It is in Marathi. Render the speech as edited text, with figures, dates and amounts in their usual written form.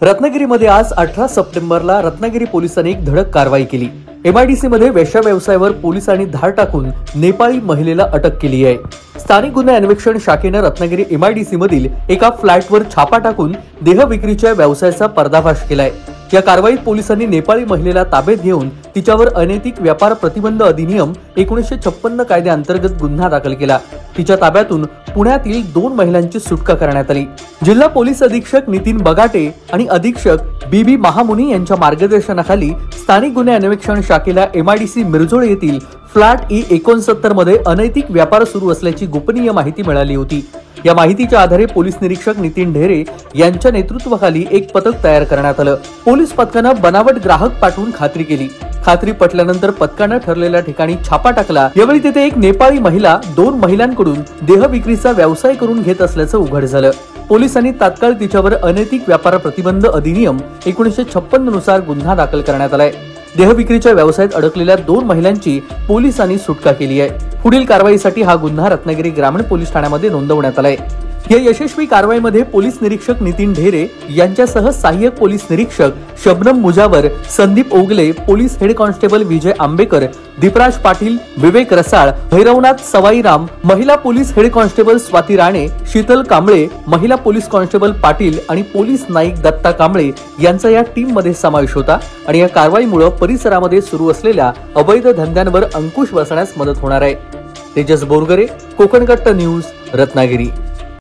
रत्नागिरीमध्ये आज 18 सप्टेंबरला रत्नागिरी पोलिसांनी एक धडक कारवाई केली। एमआयडीसी मध्ये वेश्या व्यवसायावर पोलिसांनी धाड टाकून नेपाळी महिलेला अटक केली आहे। स्थानिक गुन्हे अन्वेषण शाखेने रत्नागिरी एमआयडीसी मधील एका फ्लॅटवर छापा टाकून देह विक्रीच्या व्यवसायाचा पर्दाफाश केलाय। या कारवाईत पोलिसांनी नेपाळी महिलेला ताब्यात घेऊन तिच्यावर अनैतिक व्यापार प्रतिबंध अधिनियम 1956 कायद्याअंतर्गत गुन्हा दाखल केला। तिच्या ताब्यातून पुण्यातील 2 महिलांची सुटका करण्यात आली। जिल्हा पोलीस अधीक्षक नितीन बगाटे आणि अधीक्षक बीबी महामुनी यांच्या मार्गदर्शनाखाली स्थानिक गुन्हे अन्वेषण शाखेला एमआयडीसी मिरजोळ येथील फ्लॅट E69 मध्ये अनैतिक व्यापार सुरू असल्याची गोपनीय माहिती मिळाली होती। या माहितीच्या आधारे पोलीस निरीक्षक नितीन ढेरे यांच्या नेतृत्वाखाली एक पथक तयार करण्यात आलं। पोलीस पथकानं बनावट ग्राहक पाठवून खात्री केली। खात्री पटल्यानंतर पथकानं ठरलेल्या ठिकाणी छापा टाकला। यावेळी तिथे एक नेपाळी महिला 2 महिलांकडून देह विक्रीचा व्यवसाय करून घेत असल्याचं उघड झालं। पोलिसांनी तात्काळ तिच्यावर अनैतिक व्यापार प्रतिबंध अधिनियम 1956 नुसार गुन्हा दाखल करण्यात आलाय। देह विक्रीच्या व्यवसायात अडकलेल्या 2 महिलांची पोलिसांनी सुटका केली आहे। पुढील कारवाईसाठी हा गुन्हा रत्नागिरी ग्रामीण पोलीस ठाण्यामध्ये नोंदवण्यात आलाय। या यशस्वी कारवाईमध्ये पोलीस निरीक्षक नितीन ढेरे यांच्यासह सहाय्यक पोलीस निरीक्षक Shabnam Mujawar, Sandeep Ogale, police head constable Vijay Ambekar, Deepraj Patil, Vivek Rasal, Bhairavnath Sawairam, महिला police head constable Swati Rane, Sheetal Kamble, महिला पोलीस कॉन्स्टेबल पाटील आणि पोलीस नाईक दत्ता कांबळे यांचा या टीम मध्ये समावेश होता। आणि या कारवाईमुळे परिसरामध्ये सुरू असलेल्या अवैध धंद्यांवर अंकुश बसण्यास मदत होणार आहे। तेजस बोरगरे, कोकण कट्टा न्यूज, रत्नागिरी।